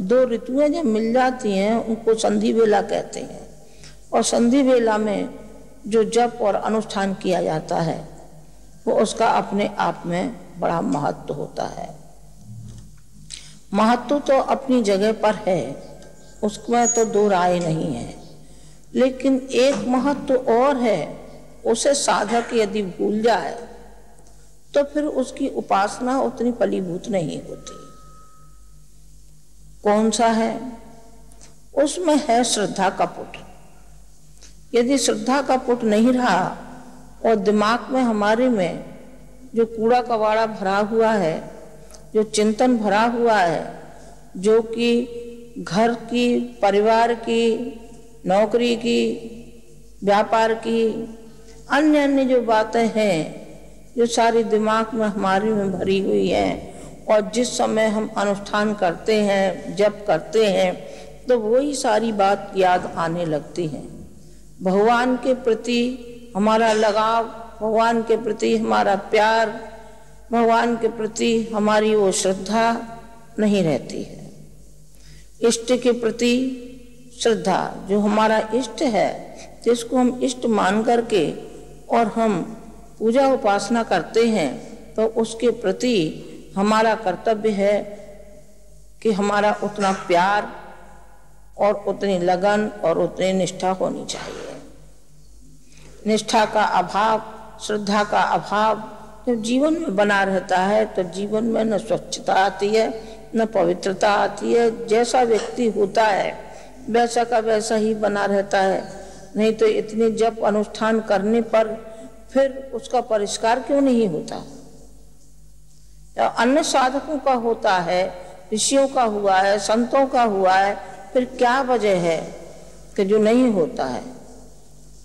दो ऋतुएं जब मिल जाती हैं उनको संधि बेला कहते हैं। और संधि बेला में जो जप और अनुष्ठान किया जाता है वो उसका अपने आप में बड़ा महत्व होता है। महत्व तो अपनी जगह पर है, उसमें तो दो राय नहीं है, लेकिन एक महत्व और है, उसे साधक यदि भूल जाए तो फिर उसकी उपासना उतनी फलीभूत नहीं होती। कौन सा है? उसमें है श्रद्धा का पुट। यदि श्रद्धा का पुट नहीं रहा और दिमाग में हमारे में जो कूड़ा कबाड़ा भरा हुआ है, जो चिंतन भरा हुआ है, जो कि घर की, परिवार की, नौकरी की, व्यापार की, अन्य अन्य जो बातें हैं जो सारी दिमाग में हमारे में भरी हुई है, और जिस समय हम अनुष्ठान करते हैं, जप करते हैं, तो वही सारी बात याद आने लगती है। भगवान के प्रति हमारा लगाव, भगवान के प्रति हमारा प्यार, भगवान के प्रति हमारी वो श्रद्धा नहीं रहती है। इष्ट के प्रति श्रद्धा, जो हमारा इष्ट है, जिसको हम इष्ट मान करके और हम पूजा उपासना करते हैं, तो उसके प्रति हमारा कर्तव्य है कि हमारा उतना प्यार और उतनी लगन और उतनी निष्ठा होनी चाहिए। निष्ठा का अभाव, श्रद्धा का अभाव जब जीवन में बना रहता है तो जीवन में न स्वच्छता आती है, न पवित्रता आती है। जैसा व्यक्ति होता है वैसा का वैसा ही बना रहता है। नहीं तो इतने जप अनुष्ठान करने पर फिर उसका परिष्कार क्यों नहीं होता? अन्य साधकों का होता है, ऋषियों का हुआ है, संतों का हुआ है, फिर क्या वजह है कि जो नहीं होता है?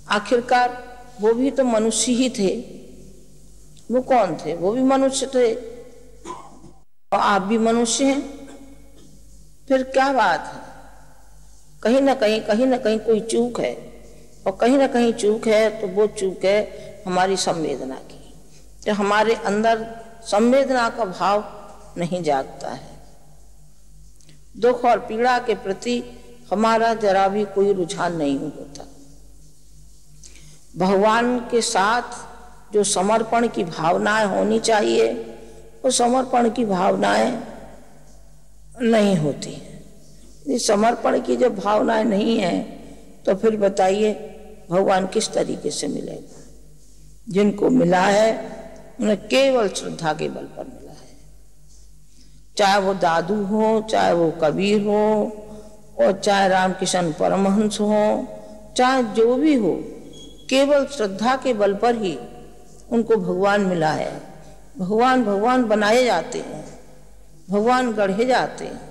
आखिरकार वो भी तो मनुष्य ही थे। वो कौन थे? वो भी मनुष्य थे और आप भी मनुष्य हैं। फिर क्या बात है? कहीं ना कहीं कोई चूक है, और कहीं ना कहीं चूक है तो वो चूक है हमारी संवेदना की। तो हमारे अंदर संवेदना का भाव नहीं जागता है। दुख और पीड़ा के प्रति हमारा जरा भी कोई रुझान नहीं होता। भगवान के साथ जो समर्पण की भावनाएं होनी चाहिए, वो समर्पण की भावनाएं नहीं होती हैं। यदि समर्पण की जब भावनाएं नहीं है तो फिर बताइए भगवान किस तरीके से मिलेगा? जिनको मिला है उन्हें केवल श्रद्धा के बल पर मिला है। चाहे वो दादू हो, चाहे वो कबीर हो, और चाहे रामकृष्ण परमहंस हो, चाहे जो भी हो, केवल श्रद्धा के बल पर ही उनको भगवान मिला है। भगवान बनाए जाते हैं, भगवान गढ़े जाते हैं।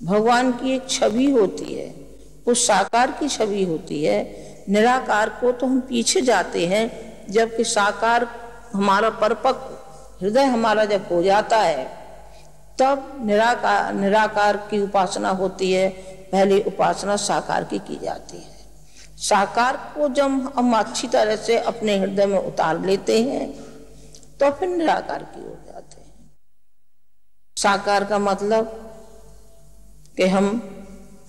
भगवान की एक छवि होती है, वो साकार की छवि होती है। निराकार को तो हम पीछे जाते हैं, जबकि साकार हमारा परिपक्व हृदय हमारा जब हो जाता है तब निराकार की उपासना होती है। पहले उपासना साकार की जाती है। साकार को जब हम अच्छी तरह से अपने हृदय में उतार लेते हैं तो फिर निराकार की ओर जाते हैं। साकार का मतलब कि हम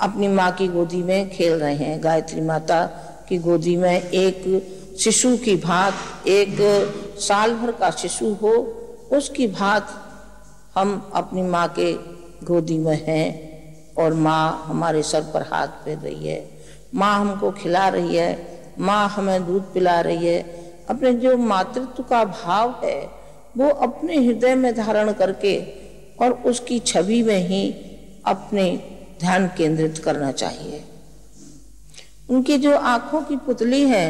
अपनी माँ की गोदी में खेल रहे हैं, गायत्री माता की गोदी में एक शिशु की भांत, एक साल भर का शिशु हो उसकी भांत हम अपनी माँ के गोदी में हैं, और माँ हमारे सर पर हाथ फेर रही है, माँ हमको खिला रही है, माँ हमें दूध पिला रही है। अपने जो मातृत्व का भाव है वो अपने हृदय में धारण करके और उसकी छवि में ही अपने ध्यान केंद्रित करना चाहिए। उनकी जो आंखों की पुतली है,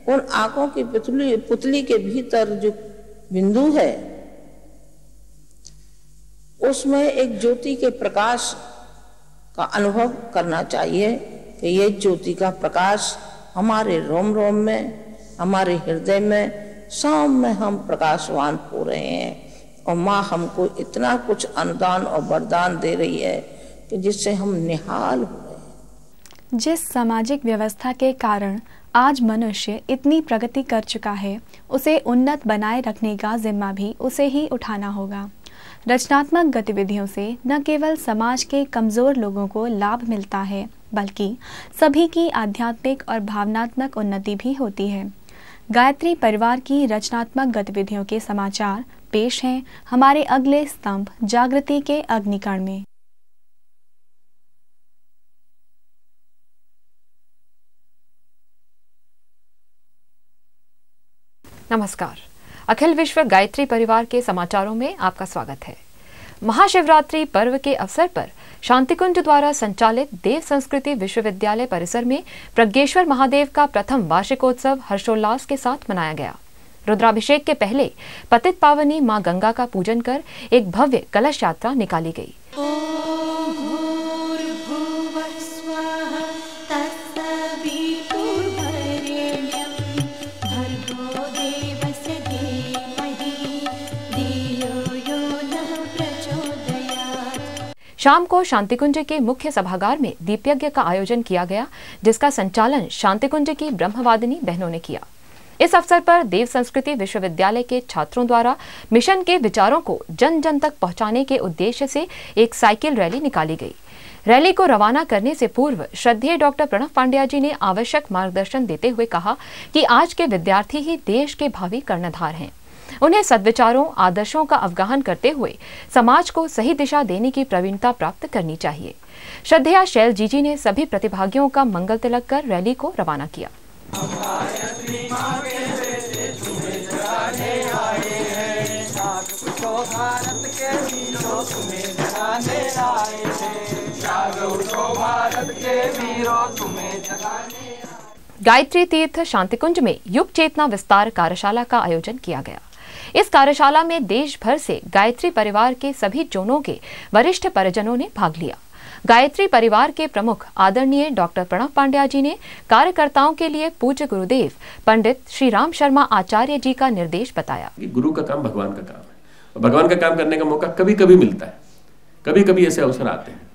उन आंखों की पुतली के भीतर जो बिंदु है उसमें एक ज्योति के प्रकाश का अनुभव करना चाहिए कि ये ज्योति का प्रकाश हमारे रोम रोम में, हमारे हृदय में, सब में हम प्रकाशवान हो रहे हैं। और माँ हमको इतना कुछ अनुदान और वरदान दे रही है कि जिससे हम निहाल हो रहे हैं। जिस सामाजिक व्यवस्था के कारण आज मनुष्य इतनी प्रगति कर चुका है, उसे उन्नत बनाए रखने का जिम्मा भी उसे ही उठाना होगा। रचनात्मक गतिविधियों से न केवल समाज के कमज़ोर लोगों को लाभ मिलता है, बल्कि सभी की आध्यात्मिक और भावनात्मक उन्नति भी होती है। गायत्री परिवार की रचनात्मक गतिविधियों के समाचार पेश हैं हमारे अगले स्तंभ जागृति के अग्निकण में। नमस्कार, अखिल विश्व गायत्री परिवार के समाचारों में आपका स्वागत है। महाशिवरात्रि पर्व के अवसर पर शांतिकुंज द्वारा संचालित देव संस्कृति विश्वविद्यालय परिसर में प्रज्ञेश्वर महादेव का प्रथम वार्षिकोत्सव हर्षोल्लास के साथ मनाया गया। रुद्राभिषेक के पहले पतित पावनी मां गंगा का पूजन कर एक भव्य कलश यात्रा निकाली गई। शाम को शांतिकुंज के मुख्य सभागार में दीपयज्ञ का आयोजन किया गया, जिसका संचालन शांतिकुंज की ब्रह्मवादिनी बहनों ने किया। इस अवसर पर देव संस्कृति विश्वविद्यालय के छात्रों द्वारा मिशन के विचारों को जन जन तक पहुंचाने के उद्देश्य से एक साइकिल रैली निकाली गई। रैली को रवाना करने से पूर्व श्रद्धेय डॉक्टर प्रणव पांड्या जी ने आवश्यक मार्गदर्शन देते हुए कहा कि आज के विद्यार्थी ही देश के भावी कर्णधार हैं। उन्हें सद्विचारों, आदर्शों का अवगाहन करते हुए समाज को सही दिशा देने की प्रवीणता प्राप्त करनी चाहिए। श्रद्धेया शैल जीजी ने सभी प्रतिभागियों का मंगल तिलक कर रैली को रवाना किया। गायत्री तीर्थ शांतिकुंज में युग चेतना विस्तार कार्यशाला का आयोजन किया गया। इस कार्यशाला में देश भर से गायत्री परिवार के सभी जोनों के वरिष्ठ परिजनों ने भाग लिया। गायत्री परिवार के प्रमुख आदरणीय डॉक्टर प्रणव पांड्या जी ने कार्यकर्ताओं के लिए पूज्य गुरुदेव पंडित श्री राम शर्मा आचार्य जी का निर्देश बताया। गुरु का काम भगवान का काम है और भगवान का काम करने का मौका कभी कभी मिलता है, कभी कभी ऐसे अवसर आते हैं।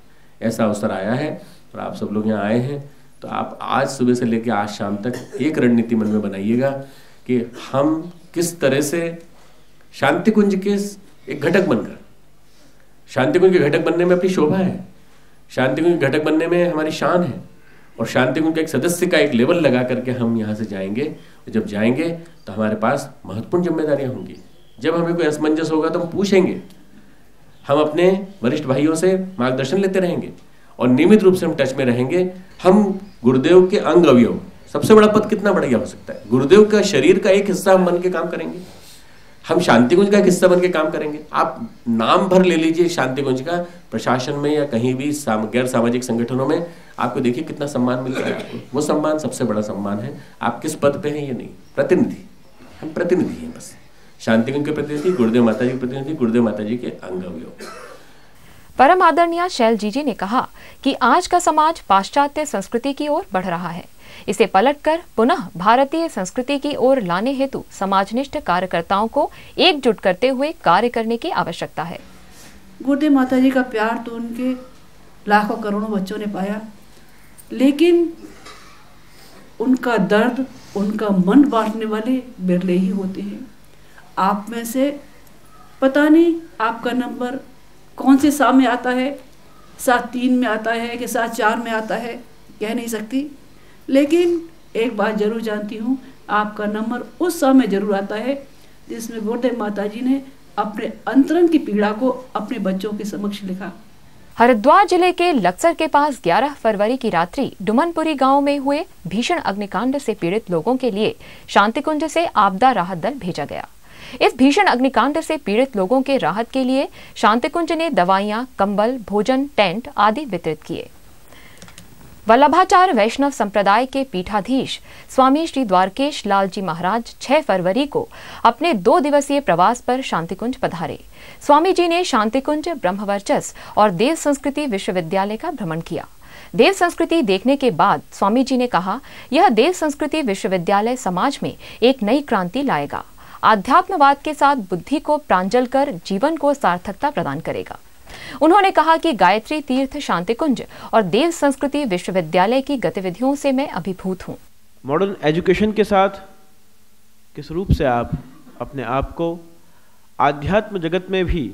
ऐसा अवसर आया है और आप सब लोग यहाँ आए हैं, तो आप आज सुबह से लेकर आज शाम तक एक रणनीति मन में बनाइएगा कि हम किस तरह से शांतिकुंज के एक घटक बनकर, शांतिकुंज के घटक बनने में अपनी शोभा है, शांतिकुंज के घटक बनने में हमारी शान है, और शांतिकुंज के एक सदस्य का एक लेवल लगा करके हम यहाँ से जाएंगे। और जब जाएंगे तो हमारे पास महत्वपूर्ण जिम्मेदारियां होंगी। जब हमें कोई असमंजस होगा तो हम पूछेंगे, हम अपने वरिष्ठ भाइयों से मार्गदर्शन लेते रहेंगे और नियमित रूप से हम टच में रहेंगे। हम गुरुदेव के अंग अवयव, सबसे बड़ा पद कितना बढ़िया हो सकता है, गुरुदेव का शरीर का एक हिस्सा हम बन के काम करेंगे, हम शांतिकुंज का एक हिस्सा बन के काम करेंगे। आप नाम भर ले लीजिए शांतिकुंज का, प्रशासन में या कहीं भी गैर सामाजिक संगठनों में आपको देखिए कितना सम्मान मिल रहा है आपको। वो सम्मान सबसे बड़ा सम्मान है। आप किस पद पे हैं ये नहीं, प्रतिनिधि, हम प्रतिनिधि हैं बस। शांतिकुंज के प्रतिनिधि, गुरुदेव माता जी के प्रतिनिधि, गुरुदेव माता जी के अंग अवयव। परम आदरणीय शैल जीजी ने कहा कि आज का समाज पाश्चात्य संस्कृति की ओर बढ़ रहा है। इसे पलटकर पुनः भारतीय संस्कृति की ओर लाने हेतु समाजनिष्ठ कार्यकर्ताओं को एकजुट करते हुए कार्य करने की आवश्यकता है। गुरुदेव माता जी का प्यार तो उनके लाखों करोड़ों बच्चों ने पाया, लेकिन उनका दर्द, उनका मन बांटने वाले बिरले ही होते हैं। आप में से पता नहीं आपका नंबर कौन से सा में आता है, 7-3 में आता है कि 7-4 में आता है, कह नहीं सकती, लेकिन एक बात जरूर जानती हूँ, आपका नंबर उस सा में जरूर आता है जिसमें गुरुदेव माता जी ने अपने अंतरंग की पीड़ा को अपने बच्चों के समक्ष लिखा। हरिद्वार जिले के लक्सर के पास 11 फरवरी की रात्रि डुमनपुरी गांव में हुए भीषण अग्निकांड से पीड़ित लोगों के लिए शांतिकुंज से आपदा राहत दल भेजा गया। इस भीषण अग्निकांड से पीड़ित लोगों के राहत के लिए शांतिकुंज ने दवाइयां, कंबल, भोजन, टेंट आदि वितरित किए। वल्लभाचार वैष्णव संप्रदाय के पीठाधीश स्वामी श्री द्वारकेश लाल जी महाराज 6 फरवरी को अपने 2 दिवसीय प्रवास पर शांतिकुंज पधारे। स्वामी जी ने शांतिकुंज, ब्रह्मवर्चस और देव संस्कृति विश्वविद्यालय का भ्रमण किया। देव संस्कृति देखने के बाद स्वामी जी ने कहा, यह देव संस्कृति विश्वविद्यालय समाज में एक नई क्रांति लाएगा, आध्यात्मवाद के साथ बुद्धि को प्रांजल कर जीवन को सार्थकता प्रदान करेगा। उन्होंने कहा कि गायत्री तीर्थ शांतिकुंज और देव संस्कृति विश्वविद्यालय की गतिविधियों से मैं अभिभूत हूँ। मॉडर्न एजुकेशन के साथ किस रूप से आप अपने आप को आध्यात्म जगत में भी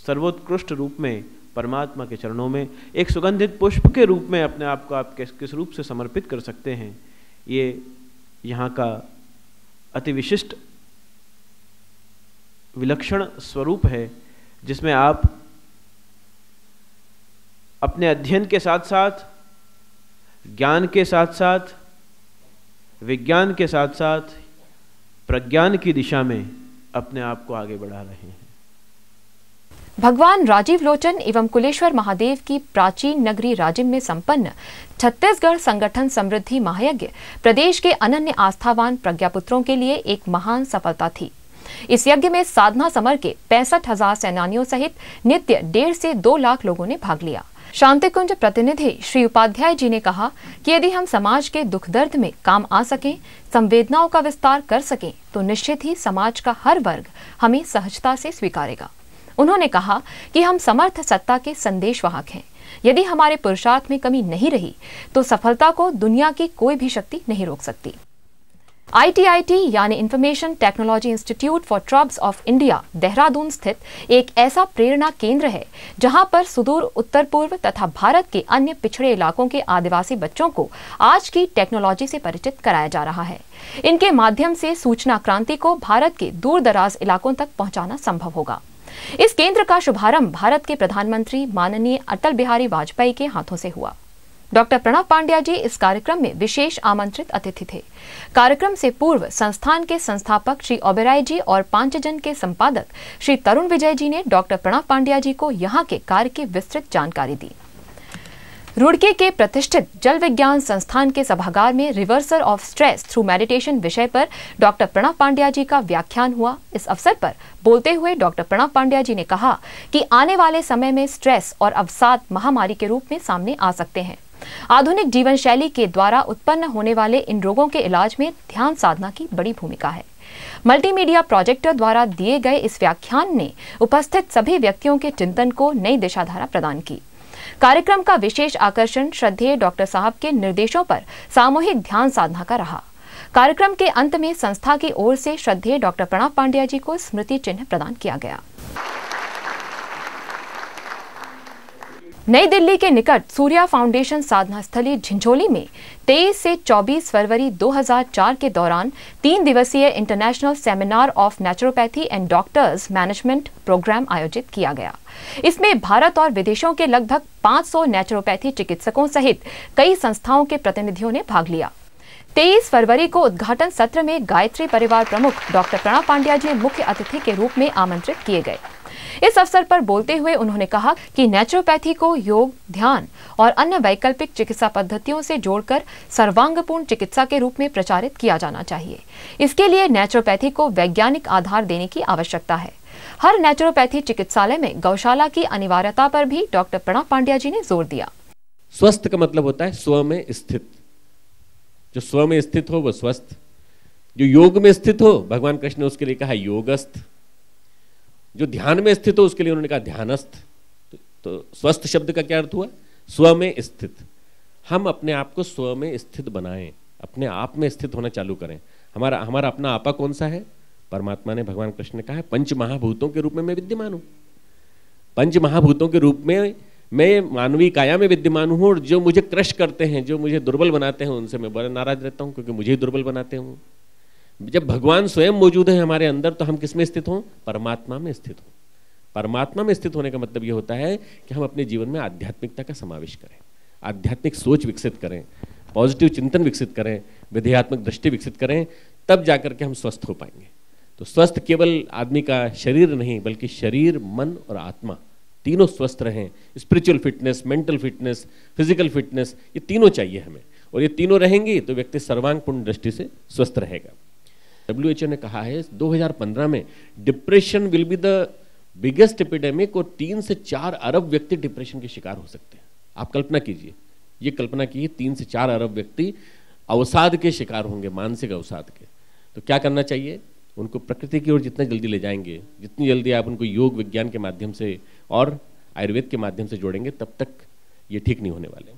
सर्वोत्कृष्ट रूप में परमात्मा के चरणों में एक सुगंधित पुष्प के रूप में अपने आप को आप किस रूप से समर्पित कर सकते हैं, ये यहाँ का अति विशिष्ट विलक्षण स्वरूप है, जिसमें आप अपने अध्ययन के साथ साथ, ज्ञान के साथ साथ, विज्ञान के साथ साथ प्रज्ञान की दिशा में अपने आप को आगे बढ़ा रहे हैं। भगवान राजीव लोचन एवं कुलेश्वर महादेव की प्राचीन नगरी राजिम में संपन्न छत्तीसगढ़ संगठन समृद्धि महायज्ञ प्रदेश के अनन्य आस्थावान प्रज्ञापुत्रों के लिए एक महान सफलता थी। इस यज्ञ में साधना समर के 65,000 सेनानियों सहित नित्य 1.5 से 2 लाख लोगों ने भाग लिया। शांतिकुंज प्रतिनिधि श्री उपाध्याय जी ने कहा कि यदि हम समाज के दुख दर्द में काम आ सकें, संवेदनाओं का विस्तार कर सकें, तो निश्चित ही समाज का हर वर्ग हमें सहजता से स्वीकारेगा। उन्होंने कहा कि हम समर्थ सत्ता के संदेशवाहक हैं। यदि हमारे पुरुषार्थ में कमी नहीं रही तो सफलता को दुनिया की कोई भी शक्ति नहीं रोक सकती। ITIT यानी information technology institute for tribes of India Dehradun स्थित एक ऐसा प्रेरणा केंद्र है जहां पर सुदूर उत्तर पूर्व तथा भारत के अन्य पिछड़े इलाकों के आदिवासी बच्चों को आज की टेक्नोलॉजी से परिचित कराया जा रहा है। इनके माध्यम से सूचना क्रांति को भारत के दूर दराज इलाकों तक पहुंचाना संभव होगा। इस केंद्र का शुभारंभ भारत के प्रधानमंत्री माननीय अटल बिहारी वाजपेयी के हाथों से हुआ। डॉक्टर प्रणव पांड्या जी इस कार्यक्रम में विशेष आमंत्रित अतिथि थे। कार्यक्रम से पूर्व संस्थान के संस्थापक श्री ओबेराय जी और पांचजन के संपादक श्री तरुण विजय जी ने डॉक्टर प्रणव पांड्या जी को यहाँ के कार्य की विस्तृत जानकारी दी। रुड़की के प्रतिष्ठित जल विज्ञान संस्थान के सभागार में reversal of stress through meditation विषय पर डॉक्टर प्रणव पांड्या जी का व्याख्यान हुआ। इस अवसर पर बोलते हुए डॉक्टर प्रणव पांड्या जी ने कहा कि आने वाले समय में स्ट्रेस और अवसाद महामारी के रूप में सामने आ सकते हैं। आधुनिक जीवन शैली के द्वारा उत्पन्न होने वाले इन रोगों के इलाज में ध्यान साधना की बड़ी भूमिका है। मल्टीमीडिया प्रोजेक्टर द्वारा दिए गए इस व्याख्यान ने उपस्थित सभी व्यक्तियों के चिंतन को नई दिशाधारा प्रदान की। कार्यक्रम का विशेष आकर्षण श्रद्धेय डॉक्टर साहब के निर्देशों पर सामूहिक ध्यान साधना का रहा। कार्यक्रम के अंत में संस्था की ओर से श्रद्धेय डॉक्टर प्रणव पांड्या जी को स्मृति चिन्ह प्रदान किया गया। नई दिल्ली के निकट सूर्या फाउंडेशन साधना स्थली झिंझोली में 23 से 24 फरवरी 2004 के दौरान 3 दिवसीय international seminar of naturopathy and doctors management programme आयोजित किया गया। इसमें भारत और विदेशों के लगभग 500 नेचुरोपैथी चिकित्सकों सहित कई संस्थाओं के प्रतिनिधियों ने भाग लिया। 23 फरवरी को उद्घाटन सत्र में गायत्री परिवार प्रमुख डॉक्टर प्रणव पांड्या जी मुख्य अतिथि के रूप में आमंत्रित किए गए। इस अवसर पर बोलते हुए उन्होंने कहा कि नेचुरोपैथी को योग, ध्यान और अन्य वैकल्पिक चिकित्सा पद्धतियों से जोड़कर सर्वांगपूर्ण चिकित्सा के रूप में प्रचारित किया जाना चाहिए। इसके लिए नेचुरोपैथी को वैज्ञानिक आधार देने की आवश्यकता है। हर नेचुरोपैथी चिकित्सालय में गौशाला की अनिवार्यता पर भी डॉक्टर प्रणव पांड्या जी ने जोर दिया। स्वस्थ का मतलब होता है स्व में स्थित। जो स्व में स्थित हो वो स्वस्थ, जो योग में स्थित हो भगवान कृष्ण ने उसके लिए कहा योगस्थ, जो ध्यान में स्थित हो उसके लिए उन्होंने कहा ध्यानस्थ। तो स्वस्थ शब्द का क्या अर्थ हुआ? स्व में स्थित। हम अपने आप को स्व में स्थित बनाएं, अपने आप में स्थित होना चालू करें। हमारा अपना आपा कौन सा है? परमात्मा ने, भगवान कृष्ण ने कहा है पंच महाभूतों के रूप में मैं विद्यमान हूं। पंच महाभूतों के रूप में मैं मानवीय काया में विद्यमान हूं, और जो मुझे क्रश करते हैं, जो मुझे दुर्बल बनाते हैं, उनसे मैं बड़ा नाराज रहता हूं, क्योंकि मुझे ही दुर्बल बनाते हूं। जब भगवान स्वयं मौजूद है हमारे अंदर, तो हम किस में स्थित हों? परमात्मा में स्थित हों। परमात्मा में स्थित होने का मतलब यह होता है कि हम अपने जीवन में आध्यात्मिकता का समावेश करें, आध्यात्मिक सोच विकसित करें, पॉजिटिव चिंतन विकसित करें, विधेयात्मक दृष्टि विकसित करें, तब जाकर के हम स्वस्थ हो पाएंगे। तो स्वस्थ केवल आदमी का शरीर नहीं, बल्कि शरीर, मन और आत्मा तीनों स्वस्थ रहें। Spiritual fitness, mental fitness, physical fitness, ये तीनों चाहिए हमें, और ये तीनों रहेंगी तो व्यक्ति सर्वांगपूर्ण दृष्टि से स्वस्थ रहेगा। WHO ने कहा है 2015 में depression will be the biggest epidemic, और 3 से 4 अरब व्यक्ति डिप्रेशन के शिकार हो सकते हैं। आप कल्पना कीजिए, ये कल्पना कीजिए 3 से 4 अरब व्यक्ति अवसाद के शिकार होंगे, मानसिक अवसाद के। तो क्या करना चाहिए? उनको प्रकृति की ओर जितना जल्दी ले जाएंगे, जितनी जल्दी आप उनको योग विज्ञान के माध्यम से और आयुर्वेद के माध्यम से जोड़ेंगे, तब तक ये ठीक नहीं होने वाले।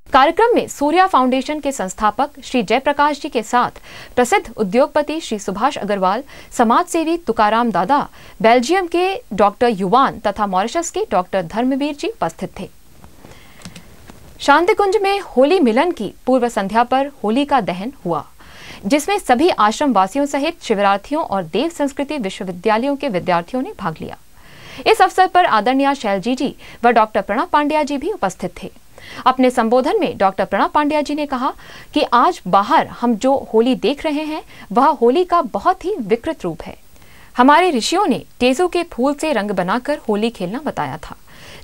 कार्यक्रम में सूर्या फाउंडेशन के संस्थापक श्री जयप्रकाश जी के साथ प्रसिद्ध उद्योगपति श्री सुभाष अग्रवाल, समाज सेवी तुकाराम दादा, बेल्जियम के डॉक्टर युवान तथा मॉरिशस के डॉक्टर धर्मवीर जी उपस्थित थे। शांति कुंज में होली मिलन की पूर्व संध्या पर होली का दहन हुआ, जिसमें सभी आश्रम वासियों सहित शिविरार्थियों और देव संस्कृति विश्वविद्यालयों के विद्यार्थियों ने भाग लिया। इस अवसर पर आदरणीय शैलजी जी व डॉक्टर प्रणव पांड्या जी भी उपस्थित थे। अपने संबोधन में डॉक्टर प्रणव पांड्या जी ने कहा कि आज बाहर हम जो होली देख रहे हैं वह होली का बहुत ही विकृत रूप है। हमारे ऋषियों ने टेजू के फूल से रंग बनाकर होली खेलना बताया था,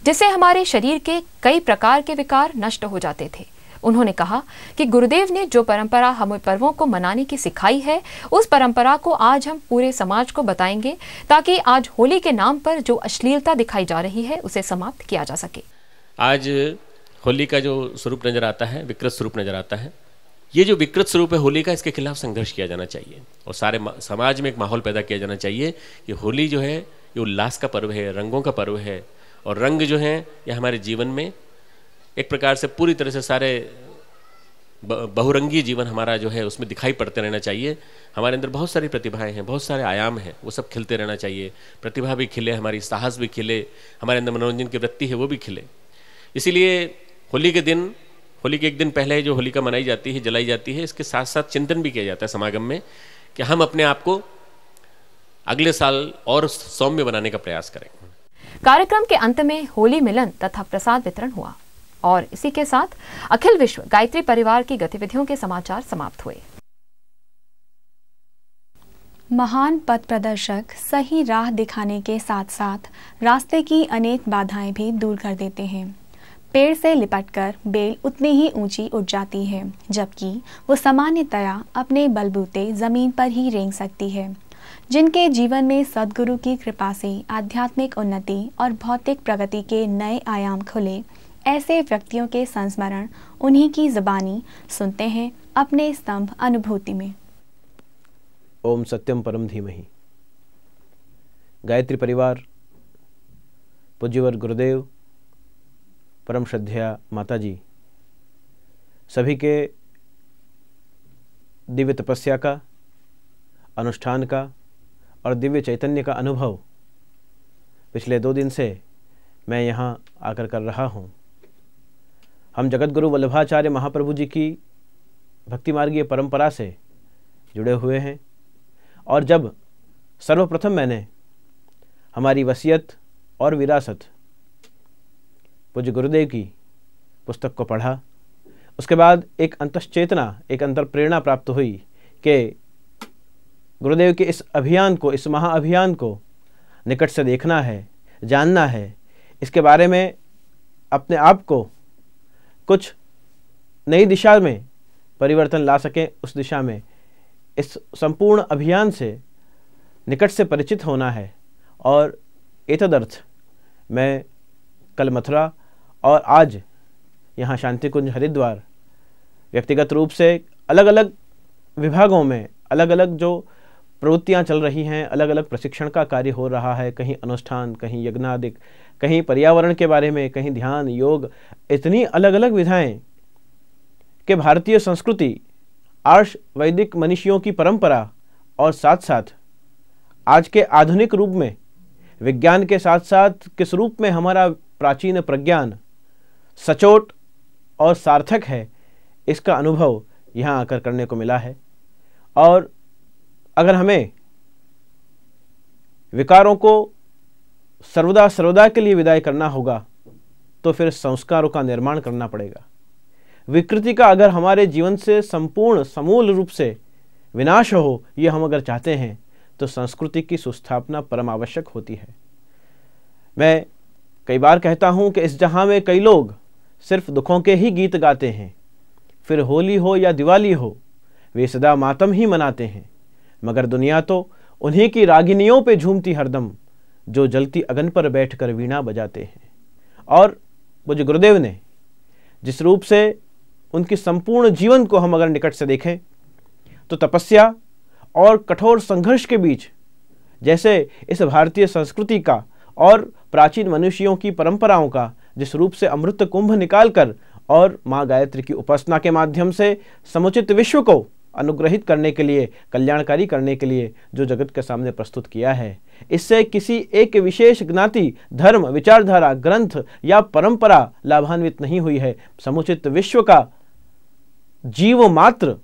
जिससे हमारे शरीर के कई प्रकार के विकार नष्ट हो जाते थे। उन्होंने कहा कि गुरुदेव ने जो परंपरा हमें पर्वों को मनाने की सिखाई है, उस परंपरा को आज हम पूरे समाज को बताएंगे, ताकि आज होली के नाम पर जो अश्लीलता दिखाई जा रही है उसे समाप्त किया जा सके। आज होली का जो स्वरूप नजर आता है, विकृत स्वरूप नजर आता है। ये जो विकृत स्वरूप है होली का, इसके खिलाफ संघर्ष किया जाना चाहिए और सारे समाज में एक माहौल पैदा किया जाना चाहिए कि होली जो है ये उल्लास का पर्व है, रंगों का पर्व है। और रंग जो है ये हमारे जीवन में एक प्रकार से पूरी तरह से सारे बहुरंगी जीवन हमारा जो है उसमें दिखाई पड़ते रहना चाहिए। हमारे अंदर बहुत सारी प्रतिभाएं हैं, बहुत सारे आयाम हैं, वो सब खिलते रहना चाहिए। प्रतिभा भी खिले, हमारी साहस भी खिले, हमारे अंदर मनोरंजन की वृत्ति है वो भी खिले। इसीलिए होली के दिन, होली के एक दिन पहले जो होलिका मनाई जाती है, जलाई जाती है, इसके साथ साथ चिंतन भी किया जाता है समागम में कि हम अपने आप को अगले साल और सौम्य बनाने का प्रयास करें। कार्यक्रम के अंत में होली मिलन तथा प्रसाद वितरण हुआ और इसी के साथ अखिल विश्व गायत्री परिवार की गतिविधियों के समाचार समाप्त हुए। महान पथ प्रदर्शक सही राह दिखाने के साथ साथ रास्ते की अनेक बाधाएं भी दूर कर देते हैं। पेड़ से लिपटकर बेल उतनी ही ऊंची उठ जाती है, जबकि वो सामान्यतया अपने बलबूते जमीन पर ही रेंग सकती है। जिनके जीवन में सद्गुरु की कृपा से आध्यात्मिक उन्नति और भौतिक प्रगति के नए आयाम खुले, ऐसे व्यक्तियों के संस्मरण उन्हीं की ज़बानी सुनते हैं अपने स्तंभ अनुभूति में। ओम सत्यम परम धीमहि। गायत्री परिवार, पूज्यवर गुरुदेव, परम श्रद्धेया माताजी, सभी के दिव्य तपस्या का, अनुष्ठान का और दिव्य चैतन्य का अनुभव पिछले 2 दिन से मैं यहाँ आकर कर रहा हूँ। हम जगत गुरु वल्लभाचार्य महाप्रभु जी की भक्ति मार्गीय परंपरा से जुड़े हुए हैं और जब सर्वप्रथम मैंने हमारी वसीयत और विरासत पूज्य गुरुदेव की पुस्तक को पढ़ा, उसके बाद एक अंतश्चेतना, एक अंतर्प्रेरणा प्राप्त हुई कि गुरुदेव के इस अभियान को, इस महाअभियान को निकट से देखना है, जानना है, इसके बारे में अपने आप को कुछ नई दिशा में परिवर्तन ला सकें, उस दिशा में इस संपूर्ण अभियान से निकट से परिचित होना है। और एतदर्थ मैं कल मथुरा और आज यहाँ शांति कुंज हरिद्वार व्यक्तिगत रूप से अलग अलग विभागों में अलग अलग जो प्रवृत्तियाँ चल रही हैं, अलग अलग प्रशिक्षण का कार्य हो रहा है, कहीं अनुष्ठान, कहीं यज्ञादिक, कहीं पर्यावरण के बारे में, कहीं ध्यान, योग, इतनी अलग अलग विधाएं कि भारतीय संस्कृति, आर्ष वैदिक मनीषियों की परंपरा और साथ साथ आज के आधुनिक रूप में विज्ञान के साथ साथ किस रूप में हमारा प्राचीन प्रज्ञान सचोट और सार्थक है, इसका अनुभव यहाँ आकर करने को मिला है। और अगर हमें विकारों को सर्वदा के लिए विदाई करना होगा तो फिर संस्कारों का निर्माण करना पड़ेगा। विकृति का अगर हमारे जीवन से संपूर्ण समूल रूप से विनाश हो, ये हम अगर चाहते हैं तो संस्कृति की सुस्थापना परम आवश्यक होती है। मैं कई बार कहता हूँ कि इस जहाँ में कई लोग सिर्फ दुखों के ही गीत गाते हैं, फिर होली हो या दिवाली हो वे सदा मातम ही मनाते हैं, मगर दुनिया तो उन्हीं की रागिनियों पे झूमती हरदम जो जलती अगन पर बैठकर वीणा बजाते हैं। और पूज्य गुरुदेव ने जिस रूप से उनकी संपूर्ण जीवन को हम अगर निकट से देखें तो तपस्या और कठोर संघर्ष के बीच जैसे इस भारतीय संस्कृति का और प्राचीन मनुष्यों की परंपराओं का जिस रूप से अमृत कुंभ निकालकर और माँ गायत्री की उपासना के माध्यम से समुचित विश्व को अनुग्रहित करने के लिए, कल्याणकारी करने के लिए जो जगत के सामने प्रस्तुत किया है, इससे किसी एक विशेष ज्ञाति, धर्म, विचारधारा, ग्रंथ या परंपरा लाभान्वित नहीं हुई है। समुचित विश्व का जीव मात्र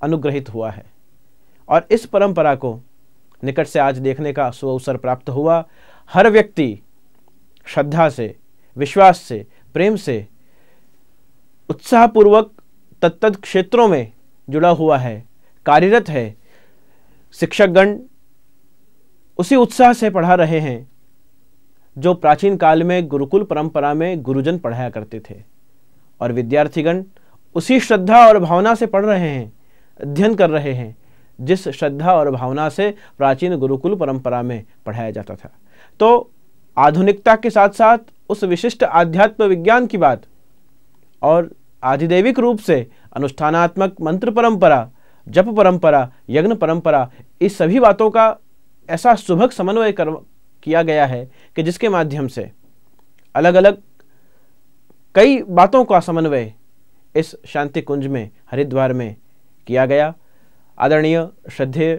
अनुग्रहित हुआ है और इस परंपरा को निकट से आज देखने का सुअवसर प्राप्त हुआ। हर व्यक्ति श्रद्धा से, विश्वास से, प्रेम से, उत्साहपूर्वक तत्त क्षेत्रों में जुड़ा हुआ है, कार्यरत है। शिक्षकगण उसी उत्साह से पढ़ा रहे हैं जो प्राचीन काल में गुरुकुल परंपरा में गुरुजन पढ़ाया करते थे, और विद्यार्थीगण उसी श्रद्धा और भावना से पढ़ रहे हैं, अध्ययन कर रहे हैं जिस श्रद्धा और भावना से प्राचीन गुरुकुल परंपरा में पढ़ाया जाता था। तो आधुनिकता के साथ साथ उस विशिष्ट आध्यात्म विज्ञान की बात और आधिदैविक रूप से अनुष्ठानात्मक मंत्र परंपरा, जप परंपरा, यज्ञ परंपरा, इस सभी बातों का ऐसा सुभग समन्वय किया गया है कि जिसके माध्यम से अलग अलग कई बातों का समन्वय इस शांति कुंज में, हरिद्वार में किया गया। आदरणीय श्रद्धेय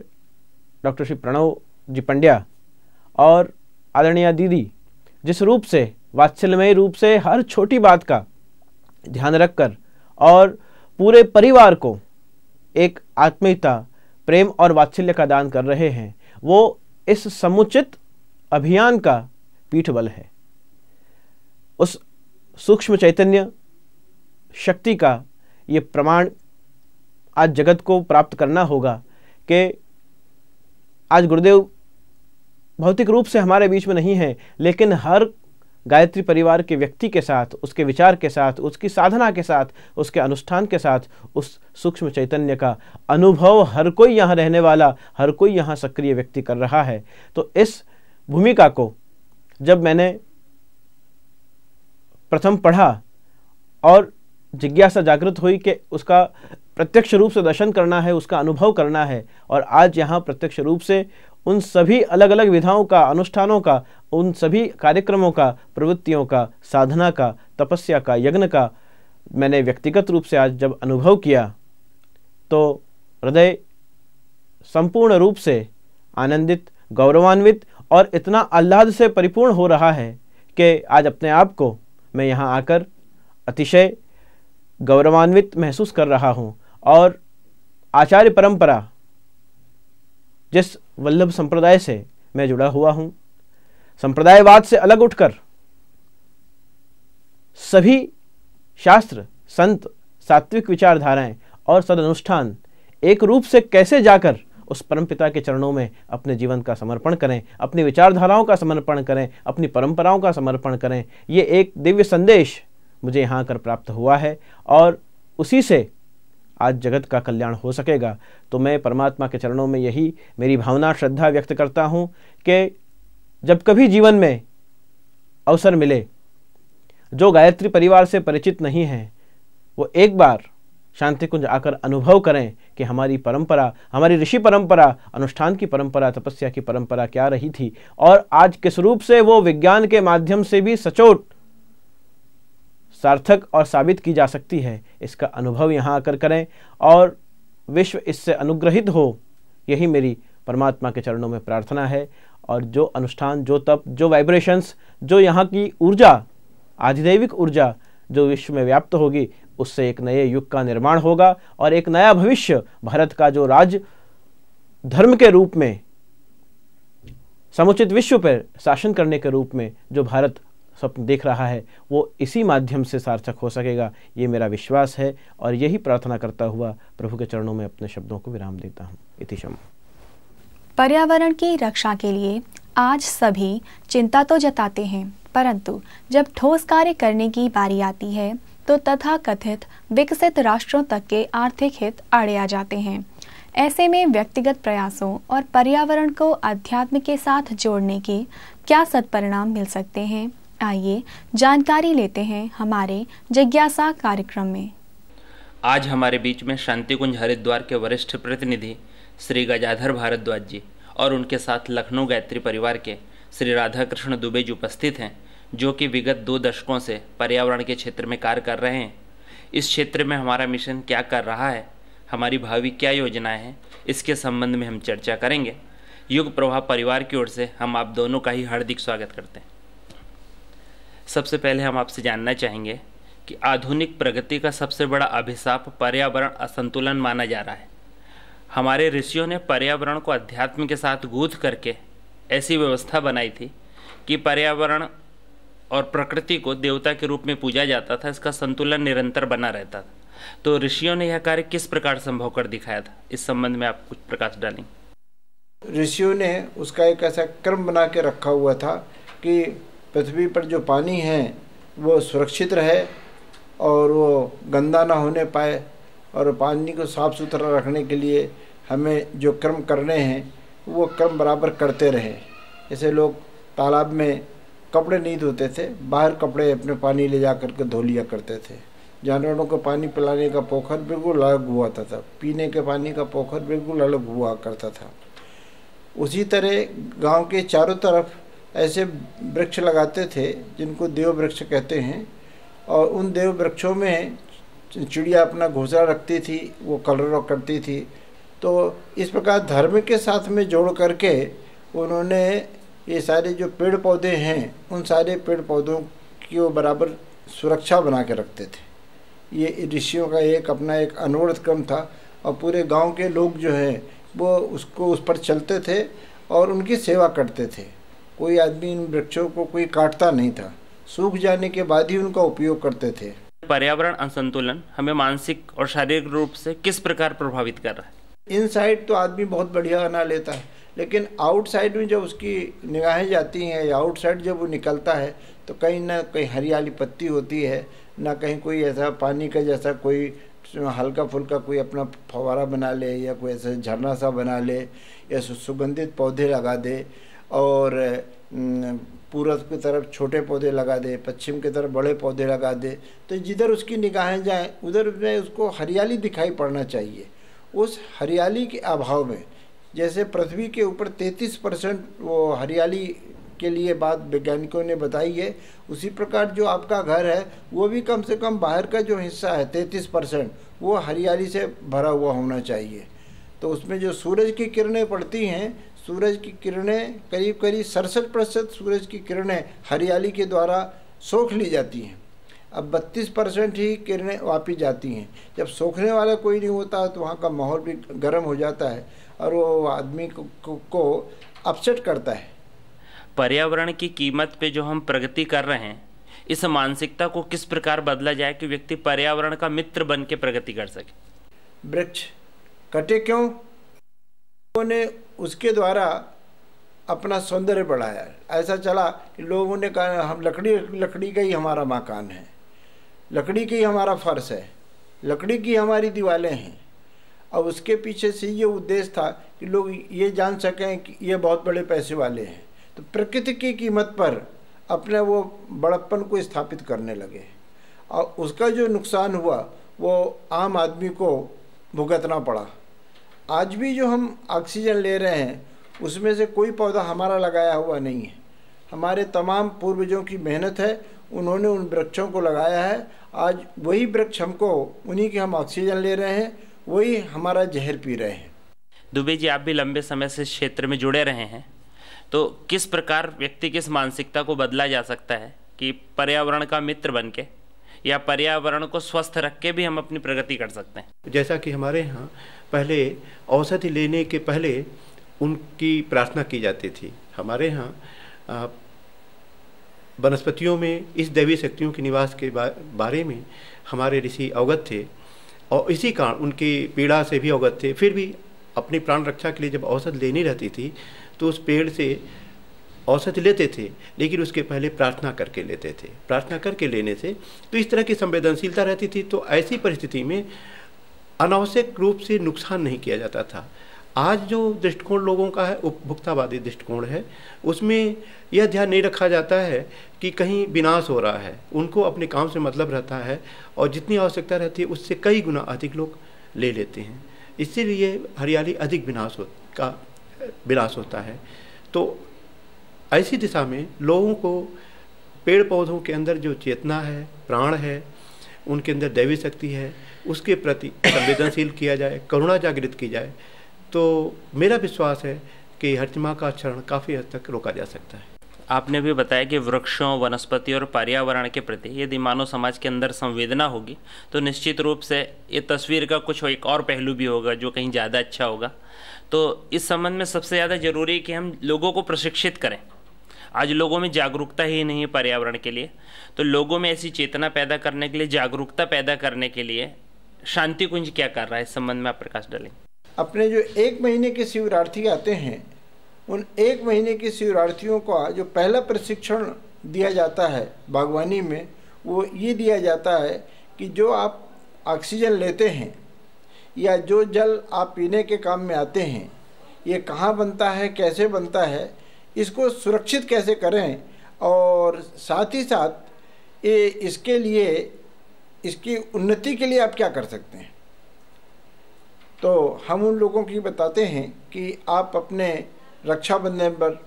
डॉक्टर श्री प्रणव जी पंड्या और आदरणीय दीदी जिस रूप से, वात्सल्यमय रूप से हर छोटी बात का ध्यान रखकर और पूरे परिवार को एक आत्मीयता, प्रेम और वात्सल्य का दान कर रहे हैं, वो इस समुचित अभियान का पीठ बल है। उस सूक्ष्म चैतन्य शक्ति का ये प्रमाण आज जगत को प्राप्त करना होगा कि आज गुरुदेव भौतिक रूप से हमारे बीच में नहीं है, लेकिन हर गायत्री परिवार के व्यक्ति के साथ, उसके विचार के साथ, उसकी साधना के साथ, उसके अनुष्ठान के साथ उस सूक्ष्म चैतन्य का अनुभव हर कोई यहाँ रहने वाला, हर कोई यहाँ सक्रिय व्यक्ति कर रहा है। तो इस भूमिका को जब मैंने प्रथम पढ़ा और जिज्ञासा जागृत हुई कि उसका प्रत्यक्ष रूप से दर्शन करना है, उसका अनुभव करना है, और आज यहाँ प्रत्यक्ष रूप से उन सभी अलग अलग विधाओं का, अनुष्ठानों का, उन सभी कार्यक्रमों का, प्रवृत्तियों का, साधना का, तपस्या का, यज्ञ का मैंने व्यक्तिगत रूप से आज जब अनुभव किया तो हृदय संपूर्ण रूप से आनंदित, गौरवान्वित और इतना आह्लाद से परिपूर्ण हो रहा है कि आज अपने आप को मैं यहाँ आकर अतिशय गौरवान्वित महसूस कर रहा हूँ। और आचार्य परंपरा, जिस वल्लभ संप्रदाय से मैं जुड़ा हुआ हूँ, संप्रदायवाद से अलग उठकर सभी शास्त्र, संत, सात्विक विचारधाराएं और सदनुष्ठान एक रूप से कैसे जाकर उस परमपिता के चरणों में अपने जीवन का समर्पण करें, अपनी विचारधाराओं का समर्पण करें, अपनी परंपराओं का समर्पण करें, ये एक दिव्य संदेश मुझे यहाँ आकर प्राप्त हुआ है और उसी से आज जगत का कल्याण हो सकेगा। तो मैं परमात्मा के चरणों में यही मेरी भावना, श्रद्धा व्यक्त करता हूँ कि जब कभी जीवन में अवसर मिले, जो गायत्री परिवार से परिचित नहीं हैं, वो एक बार शांति कुंज आकर अनुभव करें कि हमारी परंपरा, हमारी ऋषि परंपरा, अनुष्ठान की परंपरा, तपस्या की परंपरा क्या रही थी और आज किस रूप से वो विज्ञान के माध्यम से भी सचोट, सार्थक और साबित की जा सकती है। इसका अनुभव यहाँ आकर करें और विश्व इससे अनुग्रहित हो, यही मेरी परमात्मा के चरणों में प्रार्थना है। और जो अनुष्ठान, जो तप, जो वाइब्रेशंस, जो यहाँ की ऊर्जा, आधिदैविक ऊर्जा जो विश्व में व्याप्त होगी, उससे एक नए युग का निर्माण होगा और एक नया भविष्य, भारत का जो राज धर्म के रूप में, समुचित विश्व पर शासन करने के रूप में जो भारत स्वप्न देख रहा है, वो इसी माध्यम से सार्थक हो सकेगा, ये मेरा विश्वास है। और यही प्रार्थना करता हुआ प्रभु के चरणों में अपने शब्दों को विराम देता हूँ। इति शम। पर्यावरण की रक्षा के लिए आज सभी चिंता तो जताते हैं, परंतु जब ठोस कार्य करने की बारी आती है तो तथाकथित विकसित राष्ट्रों तक के आर्थिक हित आड़े आ जाते हैं। ऐसे में व्यक्तिगत प्रयासों और पर्यावरण को अध्यात्म के साथ जोड़ने के क्या सत्परिणाम मिल सकते हैं, आइए जानकारी लेते हैं हमारे जिज्ञासा कार्यक्रम में। आज हमारे बीच में शांति कुंज हरिद्वार के वरिष्ठ प्रतिनिधि श्री गजाधर भारद्वाज जी और उनके साथ लखनऊ गायत्री परिवार के श्री राधा कृष्ण दुबे जी उपस्थित हैं, जो कि विगत 2 दशकों से पर्यावरण के क्षेत्र में कार्य कर रहे हैं। इस क्षेत्र में हमारा मिशन क्या कर रहा है, हमारी भावी क्या योजनाएं हैं, इसके संबंध में हम चर्चा करेंगे। युग प्रभाव परिवार की ओर से हम आप दोनों का ही हार्दिक स्वागत करते हैं। सबसे पहले हम आपसे जानना चाहेंगे कि आधुनिक प्रगति का सबसे बड़ा अभिशाप पर्यावरण असंतुलन माना जा रहा है। हमारे ऋषियों ने पर्यावरण को अध्यात्म के साथ गूंथ करके ऐसी व्यवस्था बनाई थी कि पर्यावरण और प्रकृति को देवता के रूप में पूजा जाता था, इसका संतुलन निरंतर बना रहता था। तो ऋषियों ने यह कार्य किस प्रकार संभव कर दिखाया था, इस संबंध में आप कुछ प्रकाश डालेंगे। ऋषियों ने उसका एक ऐसा क्रम बना के रखा हुआ था कि पृथ्वी पर जो पानी है वो सुरक्षित रहे और वो गंदा ना होने पाए, और पानी को साफ़ सुथरा रखने के लिए हमें जो कर्म करने हैं वो कर्म बराबर करते रहे। जैसे लोग तालाब में कपड़े नहीं धोते थे, बाहर कपड़े अपने पानी ले जा करके धो लिया करते थे। जानवरों को पानी पिलाने का पोखर बिल्कुल अलग हुआ था, पीने के पानी का पोखर बिल्कुल अलग हुआ करता था। उसी तरह गांव के चारों तरफ ऐसे वृक्ष लगाते थे जिनको देव वृक्ष कहते हैं, और उन देव वृक्षों में चिड़िया अपना घोंसला रखती थी, वो कलरव करती थी। तो इस प्रकार धर्म के साथ में जोड़ करके उन्होंने ये सारे जो पेड़ पौधे हैं उन सारे पेड़ पौधों की वो बराबर सुरक्षा बना के रखते थे। ये ऋषियों का एक अपना एक अनवरत क्रम था, और पूरे गांव के लोग जो हैं वो उसको उस पर चलते थे और उनकी सेवा करते थे। कोई आदमी इन वृक्षों को कोई काटता नहीं था, सूख जाने के बाद ही उनका उपयोग करते थे। पर्यावरण असंतुलन हमें मानसिक और शारीरिक रूप से किस प्रकार प्रभावित कर रहा है? इनसाइड तो आदमी बहुत बढ़िया बना लेता है, लेकिन आउटसाइड में जब उसकी निगाहें जाती हैं या आउटसाइड जब वो निकलता है तो कहीं ना कहीं हरियाली पत्ती होती है, ना कहीं कोई ऐसा पानी का जैसा कोई हल्का फुल्का कोई अपना फव्वारा बना ले, या कोई ऐसा झरना सा बना ले, या सुगंधित पौधे लगा दे, और पूरब की तरफ छोटे पौधे लगा दे, पश्चिम की तरफ बड़े पौधे लगा दे। तो जिधर उसकी निगाहें जाएं उधर में उसको हरियाली दिखाई पड़ना चाहिए। उस हरियाली के अभाव में, जैसे पृथ्वी के ऊपर 33% वो हरियाली के लिए बात वैज्ञानिकों ने बताई है, उसी प्रकार जो आपका घर है वो भी कम से कम बाहर का जो हिस्सा है 33% वो हरियाली से भरा हुआ होना चाहिए। तो उसमें जो सूरज की किरणें पड़ती हैं, सूरज की किरणें करीब 67% सूरज की किरणें हरियाली के द्वारा सोख ली जाती हैं। अब 32% ही किरणें वापिस जाती हैं। जब सोखने वाला कोई नहीं होता तो वहाँ का माहौल भी गर्म हो जाता है और वो आदमी को अपसेट करता है। पर्यावरण की कीमत पे जो हम प्रगति कर रहे हैं, इस मानसिकता को किस प्रकार बदला जाए कि व्यक्ति पर्यावरण का मित्र बन के प्रगति कर सके? वृक्ष कटे क्यों? उन्होंने उसके द्वारा अपना सौंदर्य बढ़ाया। ऐसा चला कि लोगों ने कहा हम लकड़ी का ही हमारा मकान है, लकड़ी का ही हमारा फर्श है, लकड़ी की हमारी दीवारें हैं। और उसके पीछे से ये उद्देश्य था कि लोग ये जान सकें कि ये बहुत बड़े पैसे वाले हैं। तो प्रकृति की कीमत पर अपने वो बड़प्पन को स्थापित करने लगे, और उसका जो नुकसान हुआ वो आम आदमी को भुगतना पड़ा। आज भी जो हम ऑक्सीजन ले रहे हैं उसमें से कोई पौधा हमारा लगाया हुआ नहीं है, हमारे तमाम पूर्वजों की मेहनत है, उन्होंने उन वृक्षों को लगाया है। आज वही वृक्ष हमको, उन्हीं के हम ऑक्सीजन ले रहे हैं, वही हमारा जहर पी रहे हैं। दुबे जी, आप भी लंबे समय से इस क्षेत्र में जुड़े रहे हैं, तो किस प्रकार व्यक्ति की इस मानसिकता को बदला जा सकता है कि पर्यावरण का मित्र बन के या पर्यावरण को स्वस्थ रख के भी हम अपनी प्रगति कर सकते हैं? जैसा कि हमारे यहाँ पहले औषधि लेने के पहले उनकी प्रार्थना की जाती थी। हमारे यहाँ वनस्पतियों में इस दैवी शक्तियों के निवास के बारे में हमारे ऋषि अवगत थे, और इसी कारण उनकी पीड़ा से भी अवगत थे। फिर भी अपनी प्राण रक्षा के लिए जब औषधि लेनी रहती थी तो उस पेड़ से औषधि लेते थे, लेकिन उसके पहले प्रार्थना करके लेते थे। प्रार्थना करके लेने से तो इस तरह की संवेदनशीलता रहती थी, तो ऐसी परिस्थिति में अनावश्यक रूप से नुकसान नहीं किया जाता था। आज जो दृष्टिकोण लोगों का है, उपभोक्तावादी दृष्टिकोण है, उसमें यह ध्यान नहीं रखा जाता है कि कहीं विनाश हो रहा है। उनको अपने काम से मतलब रहता है, और जितनी आवश्यकता रहती है उससे कई गुना अधिक लोग ले लेते हैं। इसीलिए हरियाली अधिक विनाश होता है। तो ऐसी दिशा में लोगों को पेड़ पौधों के अंदर जो चेतना है, प्राण है, उनके अंदर दैवी शक्ति है, उसके प्रति संवेदनशील किया जाए, करुणा जागृत की जाए, तो मेरा विश्वास है कि हरित का क्षरण काफ़ी हद तक रोका जा सकता है। आपने भी बताया कि वृक्षों, वनस्पति और पर्यावरण के प्रति यदि मानव समाज के अंदर संवेदना होगी तो निश्चित रूप से ये तस्वीर का कुछ एक और पहलू भी होगा जो कहीं ज़्यादा अच्छा होगा। तो इस संबंध में सबसे ज़्यादा जरूरी है कि हम लोगों को प्रशिक्षित करें। आज लोगों में जागरूकता ही नहीं है पर्यावरण के लिए, तो लोगों में ऐसी चेतना पैदा करने के लिए, जागरूकता पैदा करने के लिए शांति कुंज क्या कर रहा है, इस संबंध में आप प्रकाश डालें। अपने जो 1 महीने के शिविरार्थी आते हैं, उन 1 महीने के शिविरार्थियों का जो पहला प्रशिक्षण दिया जाता है बागवानी में, वो ये दिया जाता है कि जो आप ऑक्सीजन लेते हैं या जो जल आप पीने के काम में आते हैं, ये कहाँ बनता है, कैसे बनता है, इसको सुरक्षित कैसे करें, और साथ ही साथ ये इसके लिए, इसकी उन्नति के लिए आप क्या कर सकते हैं। तो हम उन लोगों की बताते हैं कि आप अपने रक्षाबंधन पर,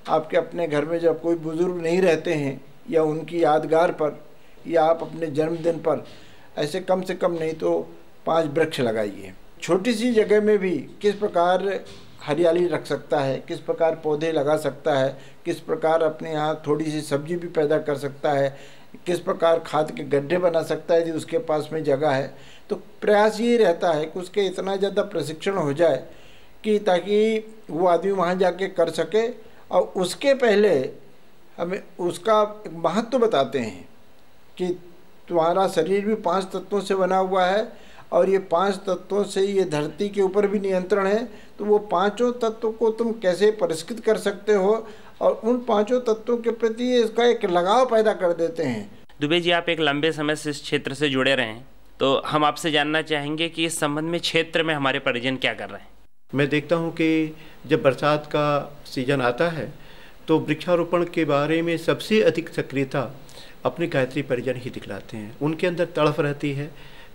आपके अपने घर में जब कोई बुज़ुर्ग नहीं रहते हैं, या उनकी यादगार पर, या आप अपने जन्मदिन पर ऐसे कम से कम नहीं तो 5 वृक्ष लगाइए। छोटी सी जगह में भी किस प्रकार हरियाली रख सकता है, किस प्रकार पौधे लगा सकता है, किस प्रकार अपने यहाँ थोड़ी सी सब्जी भी पैदा कर सकता है, किस प्रकार खाद के गड्ढे बना सकता है यदि उसके पास में जगह है। तो प्रयास ये रहता है कि उसके इतना ज़्यादा प्रशिक्षण हो जाए कि ताकि वो आदमी वहाँ जाके कर सके, और उसके पहले हमें उसका महत्व बताते हैं कि तुम्हारा शरीर भी 5 तत्वों से बना हुआ है, और ये 5 तत्वों से ये धरती के ऊपर भी नियंत्रण है। तो वो 5 तत्वों को तुम कैसे परिष्कृत कर सकते हो, और उन 5 तत्वों के प्रति इसका एक लगाव पैदा कर देते हैं। दुबे जी, आप एक लंबे समय से इस क्षेत्र से जुड़े रहे हैं, तो हम आपसे जानना चाहेंगे कि इस संबंध में क्षेत्र में हमारे परिजन क्या कर रहे हैं। मैं देखता हूँ कि जब बरसात का सीजन आता है तो वृक्षारोपण के बारे में सबसे अधिक सक्रियता अपने गायत्री परिजन ही दिखलाते हैं। उनके अंदर तड़फ रहती है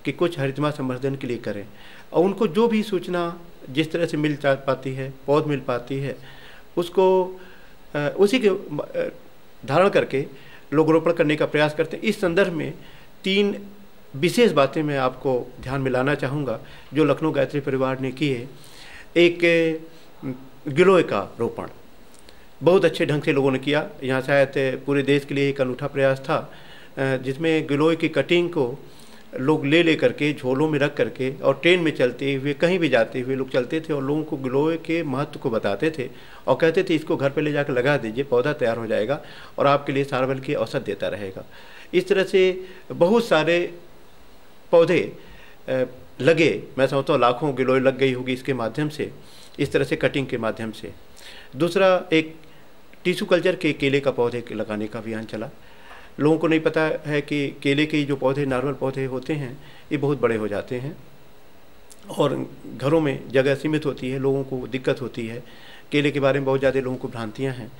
कि कुछ हरितमा संवर्धन के लिए करें, और उनको जो भी सूचना जिस तरह से मिल पाती है, पौध मिल पाती है, उसको उसी के धारण करके लोग रोपण करने का प्रयास करते हैं। इस संदर्भ में 3 विशेष बातें मैं आपको ध्यान में लाना चाहूँगा जो लखनऊ गायत्री परिवार ने की है। एक गिलोय का रोपण बहुत अच्छे ढंग से लोगों ने किया। यहाँ शायद पूरे देश के लिए एक अनूठा प्रयास था, जिसमें गिलोय की कटिंग को लोग ले करके झोलों में रख करके और ट्रेन में चलते हुए, कहीं भी जाते हुए लोग चलते थे और लोगों को गिलोय के महत्व को बताते थे और कहते थे इसको घर पे ले जाकर लगा दीजिए, पौधा तैयार हो जाएगा और आपके लिए सारा बल की औसत देता रहेगा। इस तरह से बहुत सारे पौधे लगे, मैं समझता हूँ लाखों गिलोय लग गई होगी इसके माध्यम से, इस तरह से कटिंग के माध्यम से। दूसरा, एक टिश्यू कल्चर के केले का पौधे लगाने का अभियान चला। लोगों को नहीं पता है कि केले के जो पौधे नॉर्मल पौधे होते हैं ये बहुत बड़े हो जाते हैं और घरों में जगह सीमित होती है, लोगों को दिक्कत होती है। केले के बारे में बहुत ज़्यादा लोगों को भ्रांतियाँ हैं।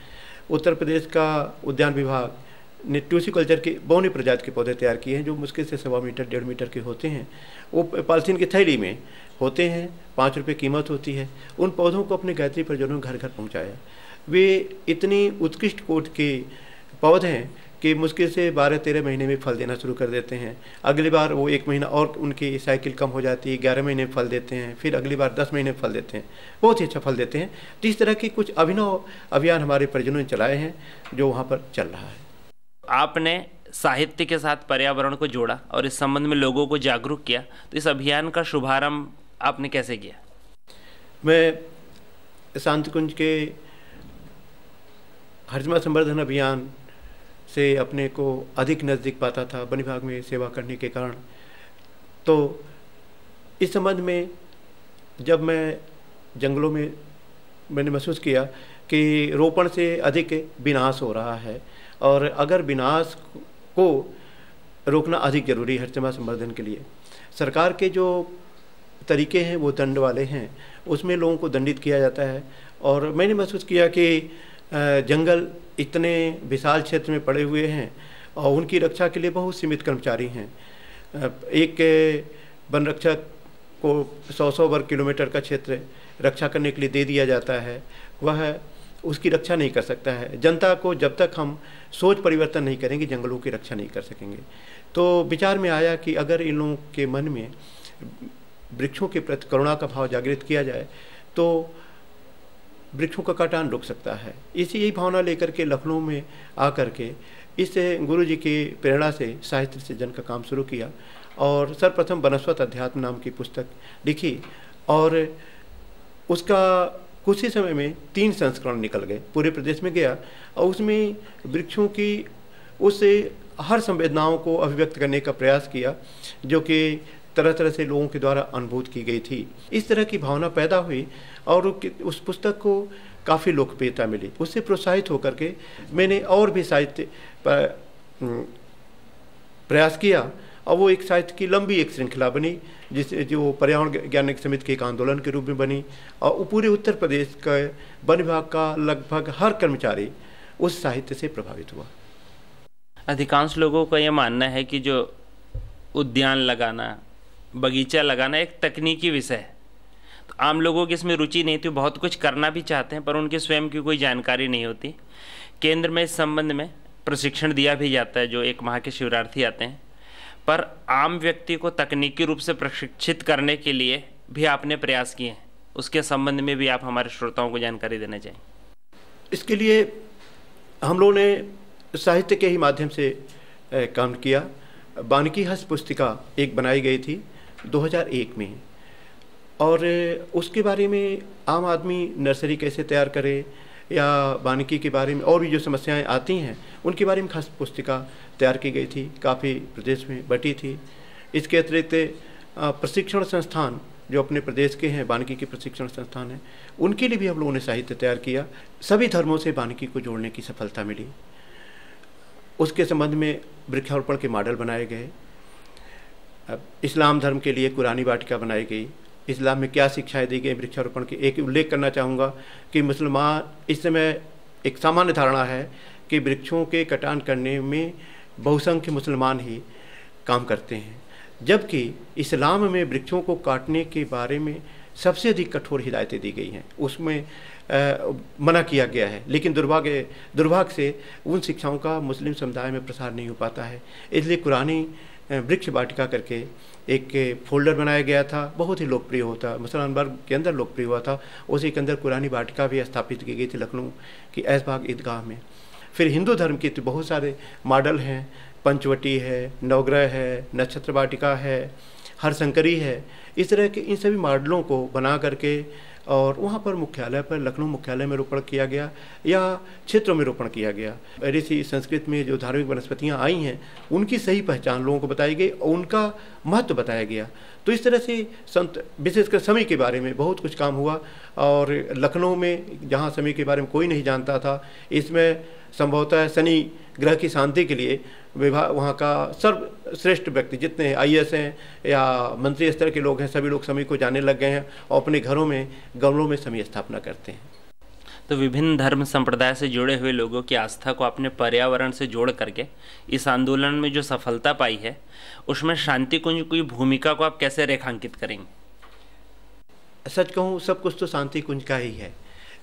उत्तर प्रदेश का उद्यान विभाग ने टिश्यू कल्चर के बौनी प्रजाति के पौधे तैयार किए हैं जो मुश्किल से 1.25 मीटर 1.5 मीटर के होते हैं। वो पॉलीथीन की थैली में होते हैं, 5 रुपये कीमत होती है। उन पौधों को अपने गायत्री परिजनों ने घर घर पहुँचाया। वे इतनी उत्कृष्ट कोट के पौधे हैं कि मुश्किल से 12-13 महीने में फल देना शुरू कर देते हैं। अगली बार वो 1 महीना और उनकी साइकिल कम हो जाती है, 11 महीने फल देते हैं, फिर अगली बार 10 महीने फल देते हैं, बहुत ही अच्छा फल देते हैं। तो इस तरह के कुछ अभिनव अभियान हमारे परिजनों ने चलाए हैं जो वहाँ पर चल रहा है। आपने साहित्य के साथ पर्यावरण को जोड़ा और इस संबंध में लोगों को जागरूक किया, तो इस अभियान का शुभारंभ आपने कैसे किया? मैं शांति कुंज के हरितमा संवर्धन अभियान से अपने को अधिक नज़दीक पाता था वन विभाग में सेवा करने के कारण। तो इस संबंध में जब मैं जंगलों में मैंने महसूस किया कि रोपण से अधिक विनाश हो रहा है और अगर विनाश को रोकना अधिक जरूरी है हरितमा संवर्धन के लिए। सरकार के जो तरीके हैं वो दंड वाले हैं, उसमें लोगों को दंडित किया जाता है। और मैंने महसूस किया कि जंगल इतने विशाल क्षेत्र में पड़े हुए हैं और उनकी रक्षा के लिए बहुत सीमित कर्मचारी हैं। एक वन रक्षक को 100 वर्ग किलोमीटर का क्षेत्र रक्षा करने के लिए दे दिया जाता है। वह उसकी रक्षा नहीं कर सकता है। जनता को जब तक हम सोच परिवर्तन नहीं करेंगे, जंगलों की रक्षा नहीं कर सकेंगे। तो विचार में आया कि अगर इन लोगों के मन में वृक्षों के प्रति करुणा का भाव जागृत किया जाए तो वृक्षों का कटान रुक सकता है। यही भावना लेकर के लखनऊ में आकर के इस गुरु जी की प्रेरणा से साहित्य सृजन का काम शुरू किया और सर्वप्रथम वनस्पत अध्यात्म नाम की पुस्तक लिखी और उसका कुछ ही समय में 3 संस्करण निकल गए, पूरे प्रदेश में गया और उसमें वृक्षों की उससे हर संवेदनाओं को अभिव्यक्त करने का प्रयास किया जो कि तरह तरह से लोगों के द्वारा अनुभूत की गई थी। इस तरह की भावना पैदा हुई और उस पुस्तक को काफ़ी लोकप्रियता मिली। उससे प्रोत्साहित होकर के मैंने और भी साहित्य प्रयास किया और वो एक साहित्य की लंबी एक श्रृंखला बनी जो पर्यावरण ज्ञान समिति के एक आंदोलन के रूप में बनी और पूरे उत्तर प्रदेश का वन विभाग का लगभग हर कर्मचारी उस साहित्य से प्रभावित हुआ। अधिकांश लोगों का यह मानना है कि जो उद्यान लगाना, बगीचा लगाना एक तकनीकी विषय है, तो आम लोगों की इसमें रुचि नहीं थी, बहुत कुछ करना भी चाहते हैं पर उनकी स्वयं की कोई जानकारी नहीं होती। केंद्र में इस संबंध में प्रशिक्षण दिया भी जाता है, जो 1 माह के शिविरार्थी आते हैं, पर आम व्यक्ति को तकनीकी रूप से प्रशिक्षित करने के लिए भी आपने प्रयास किए हैं, उसके संबंध में भी आप हमारे श्रोताओं को जानकारी देना चाहिए। इसके लिए हम लोगों ने साहित्य के ही माध्यम से काम किया। वानिकी हस्त पुस्तिका एक बनाई गई थी 2001 में और उसके बारे में आम आदमी नर्सरी कैसे तैयार करे या वानिकी के बारे में और भी जो समस्याएं आती हैं उनके बारे में खास पुस्तिका तैयार की गई थी, काफ़ी प्रदेश में बटी थी। इसके अतिरिक्त प्रशिक्षण संस्थान जो अपने प्रदेश के हैं, वानिकी के प्रशिक्षण संस्थान हैं, उनके लिए भी हम लोगों ने साहित्य तैयार किया। सभी धर्मों से वानिकी को जोड़ने की सफलता मिली। उसके संबंध में वृक्षारोपण के मॉडल बनाए गए। इस्लाम धर्म के लिए कुरानी वाटिका बनाई गई। इस्लाम में क्या शिक्षाएं दी गई वृक्षारोपण की, एक उल्लेख करना चाहूँगा कि मुसलमान इस समय एक सामान्य धारणा है कि वृक्षों के कटान करने में बहुसंख्य मुसलमान ही काम करते हैं, जबकि इस्लाम में वृक्षों को काटने के बारे में सबसे अधिक कठोर हिदायतें दी गई हैं, उसमें मना किया गया है। लेकिन दुर्भाग्य से उन शिक्षाओं का मुस्लिम समुदाय में प्रसार नहीं हो पाता है। इसलिए कुरानी वृक्ष वाटिका करके एक फोल्डर बनाया गया था, बहुत ही लोकप्रिय होता, मुसलमान वर्ग के अंदर लोकप्रिय हुआ था। उसी के अंदर कुरानी वाटिका भी स्थापित की गई थी लखनऊ की ऐशबाग ईदगाह में। फिर हिंदू धर्म के तो बहुत सारे मॉडल हैं, पंचवटी है, नवग्रह है, नक्षत्र वाटिका है, हरशंकरी है। इस तरह के इन सभी मॉडलों को बना करके और वहाँ पर मुख्यालय पर, लखनऊ मुख्यालय में रोपण किया गया या क्षेत्रों में रोपण किया गया। ऋषि संस्कृत में जो धार्मिक वनस्पतियाँ आई हैं उनकी सही पहचान लोगों को बताई गई और उनका महत्व बताया गया। तो इस तरह से संत विशेषकर समय के बारे में बहुत कुछ काम हुआ और लखनऊ में जहाँ समय के बारे में कोई नहीं जानता था, इसमें संभवतः शनि ग्रह की शांति के लिए विभाग वहाँ का सर्वश्रेष्ठ व्यक्ति जितने IAS हैं या मंत्री स्तर के लोग हैं, सभी लोग समय को जानने लग गए हैं और अपने घरों में गमलों में समय स्थापना करते हैं। तो विभिन्न धर्म संप्रदाय से जुड़े हुए लोगों की आस्था को अपने पर्यावरण से जोड़ करके इस आंदोलन में जो सफलता पाई है उसमें शांति कुंज की भूमिका को आप कैसे रेखांकित करेंगे? सच कहूँ सब कुछ तो शांति कुंज का ही है।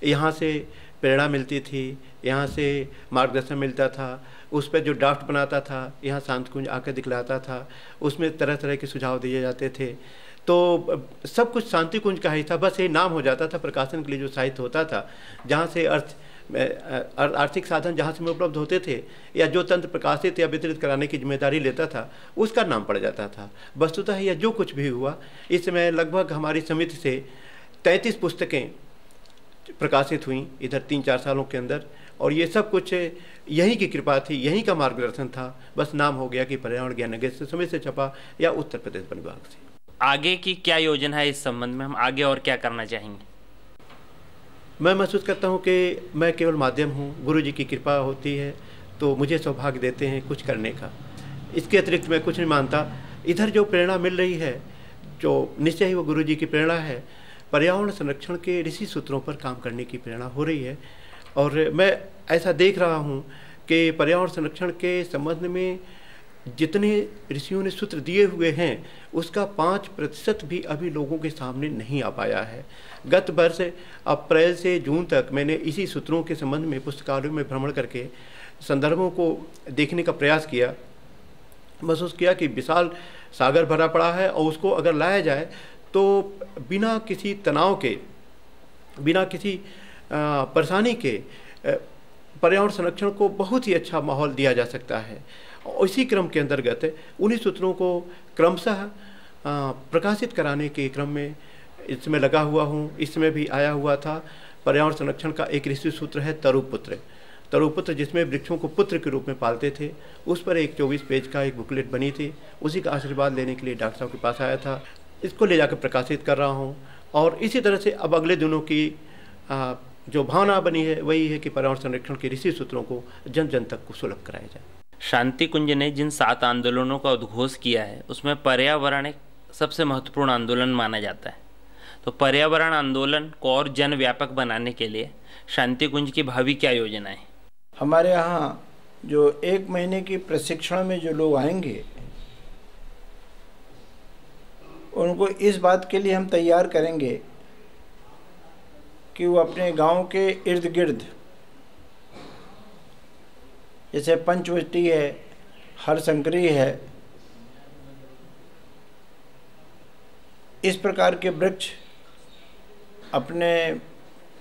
यहाँ से प्रेरणा मिलती थी, यहाँ से मार्गदर्शन मिलता था, उस पर जो ड्राफ्ट बनाता था यहाँ शांति कुंज आकर दिखलाता था, उसमें तरह तरह के सुझाव दिए जाते थे। तो सब कुछ शांति कुंज का ही था। बस ये नाम हो जाता था प्रकाशन के लिए जो साहित्य होता था, जहाँ से आर्थिक साधन जहाँ से में उपलब्ध होते थे या जो तंत्र प्रकाशित या वितरित कराने की जिम्मेदारी लेता था उसका नाम पड़ जाता था। वस्तुतः यह जो कुछ भी हुआ, इस समय लगभग हमारी समिति से 33 पुस्तकें प्रकाशित हुई इधर 3-4 सालों के अंदर, और ये सब कुछ यहीं की कृपा थी, यहीं का मार्गदर्शन था। बस नाम हो गया कि पर्यावरण ज्ञान से समय से छपा या उत्तर प्रदेश वन विभाग से। आगे की क्या योजना है इस संबंध में, हम आगे और क्या करना चाहेंगे? मैं महसूस करता हूँ कि मैं केवल माध्यम हूँ, गुरु जी की कृपा होती है तो मुझे सौभाग्य देते हैं कुछ करने का। इसके अतिरिक्त मैं कुछ नहीं मानता। इधर जो प्रेरणा मिल रही है, जो निश्चय ही वो गुरु जी की प्रेरणा है, पर्यावरण संरक्षण के ऋषि सूत्रों पर काम करने की प्रेरणा हो रही है। और मैं ऐसा देख रहा हूँ कि पर्यावरण संरक्षण के संबंध में जितने ऋषियों ने सूत्र दिए हुए हैं उसका 5% भी अभी लोगों के सामने नहीं आ पाया है। गत वर्ष अप्रैल से जून तक मैंने इसी सूत्रों के संबंध में पुस्तकालयों में भ्रमण करके संदर्भों को देखने का प्रयास किया। महसूस किया कि विशाल सागर भरा पड़ा है और उसको अगर लाया जाए तो बिना किसी तनाव के, बिना किसी परेशानी के पर्यावरण संरक्षण को बहुत ही अच्छा माहौल दिया जा सकता है। और इसी क्रम के अंतर्गत उन्हीं सूत्रों को क्रमशः प्रकाशित कराने के क्रम में इसमें लगा हुआ हूँ। इसमें भी आया हुआ था पर्यावरण संरक्षण का एक ऋषि सूत्र है तरुपुत्र, जिसमें वृक्षों को पुत्र के रूप में पालते थे। उस पर एक 24 पेज का एक बुकलेट बनी थी। उसी का आशीर्वाद लेने के लिए डॉक्टर साहब के पास आया था। इसको ले जाकर प्रकाशित कर रहा हूँ। और इसी तरह से अब अगले दिनों की जो भावना बनी है वही है कि पर्यावरण संरक्षण के ऋषि सूत्रों को जन जन तक को सुलभ कराया जाए। शांति कुंज ने जिन 7 आंदोलनों का उद्घोष किया है उसमें पर्यावरण एक सबसे महत्वपूर्ण आंदोलन माना जाता है। तो पर्यावरण आंदोलन को और जन व्यापक बनाने के लिए शांति कुंज की भावी क्या योजना है? हमारे यहाँ जो 1 महीने की प्रशिक्षण में जो लोग आएंगे उनको इस बात के लिए हम तैयार करेंगे कि वो अपने गांव के इर्द गिर्द, जैसे पंचवटी है, हरशंकरी है, इस प्रकार के वृक्ष अपने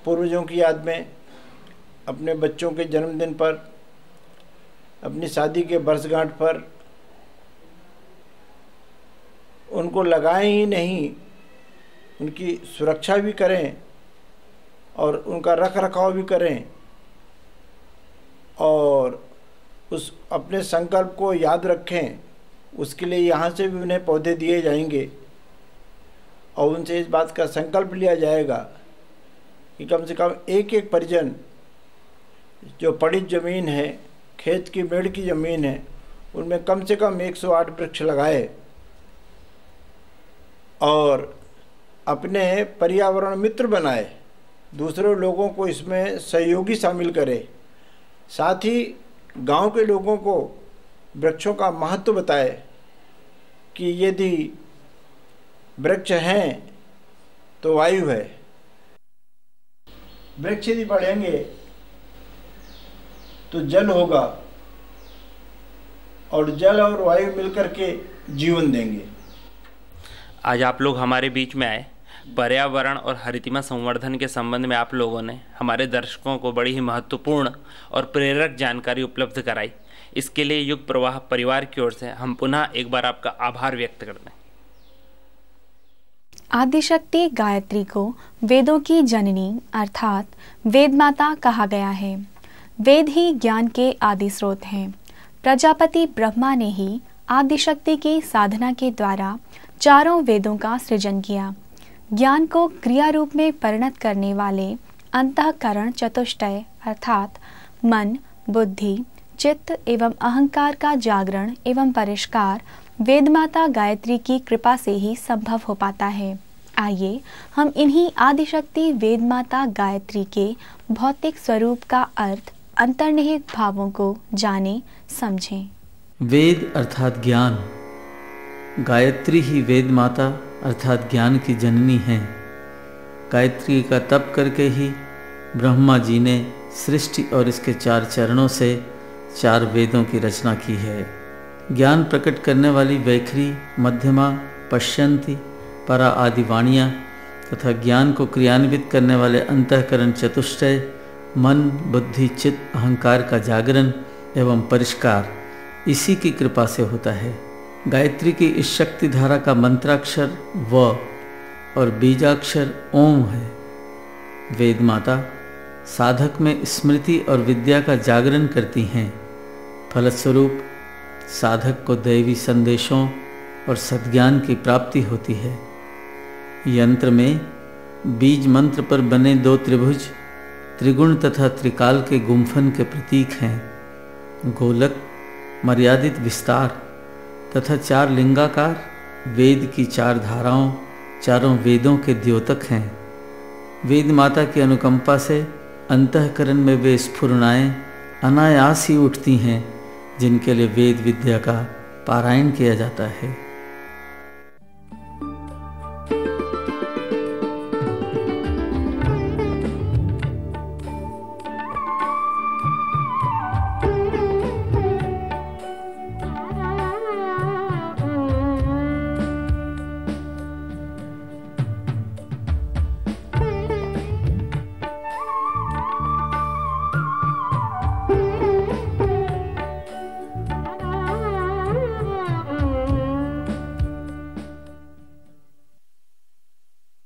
पूर्वजों की याद में, अपने बच्चों के जन्मदिन पर, अपनी शादी के वर्षगांठ पर उनको लगाएं ही नहीं, उनकी सुरक्षा भी करें और उनका रख रखाव भी करें और उस अपने संकल्प को याद रखें। उसके लिए यहाँ से भी उन्हें पौधे दिए जाएंगे और उनसे इस बात का संकल्प लिया जाएगा कि कम से कम एक परिजन जो पड़ित ज़मीन है, खेत की मेड़ की ज़मीन है, उनमें कम से कम 108 वृक्ष लगाए और अपने पर्यावरण मित्र बनाए, दूसरे लोगों को इसमें सहयोगी शामिल करे, साथ ही गांव के लोगों को वृक्षों का महत्व बताए कि यदि वृक्ष हैं तो वायु है। वृक्ष यदि बढ़ेंगे तो जल होगा और जल और वायु मिलकर के जीवन देंगे। आज आप लोग हमारे बीच में आए। पर्यावरण और हरितिमा संवर्धन के संबंध में आप लोगों ने हमारे दर्शकों को बड़ी ही महत्वपूर्ण और प्रेरक जानकारी उपलब्ध कराई। इसके लिए युग प्रवाह परिवार की ओर से हम पुनः एक बार आपका आभार व्यक्त करते हैं। आदिशक्ति गायत्री को वेदों की जननी अर्थात वेद माता कहा गया है। वेद ही ज्ञान के आदि स्रोत हैं। प्रजापति ब्रह्मा ने ही आदिशक्ति की साधना के द्वारा चारों वेदों का सृजन किया। ज्ञान को क्रिया रूप में परिणत करने वाले अंतःकरण चतुष्टय अर्थात मन, बुद्धि, चित्त एवं अहंकार का जागरण एवं परिष्कार वेदमाता गायत्री की कृपा से ही संभव हो पाता है। आइए हम इन्हीं आदिशक्ति वेदमाता गायत्री के भौतिक स्वरूप का अर्थ, अंतर्निहित भावों को जाने समझें। वेद अर्थात ज्ञान, गायत्री ही वेद माता अर्थात ज्ञान की जननी हैं। गायत्री का तप करके ही ब्रह्मा जी ने सृष्टि और इसके 4 चरणों से 4 वेदों की रचना की है। ज्ञान प्रकट करने वाली वैखरी, मध्यमा, पश्यंती, परा आदि वाणियाँ तथा ज्ञान को क्रियान्वित करने वाले अंतःकरण चतुष्टय, मन, बुद्धि, चित्त, अहंकार का जागरण एवं परिष्कार इसी की कृपा से होता है। गायत्री की इस शक्ति धारा का मंत्राक्षर व और बीजाक्षर ओम है। वेद माता साधक में स्मृति और विद्या का जागरण करती हैं। फलस्वरूप साधक को दैवी संदेशों और सद्ज्ञान की प्राप्ति होती है। यंत्र में बीज मंत्र पर बने 2 त्रिभुज त्रिगुण तथा त्रिकाल के गुम्फन के प्रतीक हैं। गोलक मर्यादित विस्तार तथा 4 लिंगाकार वेद की 4 धाराओं, चारों वेदों के द्योतक हैं। वेद माता की अनुकंपा से अंतःकरण में वे स्फुरणाएँ अनायास ही उठती हैं जिनके लिए वेद विद्या का पारायण किया जाता है।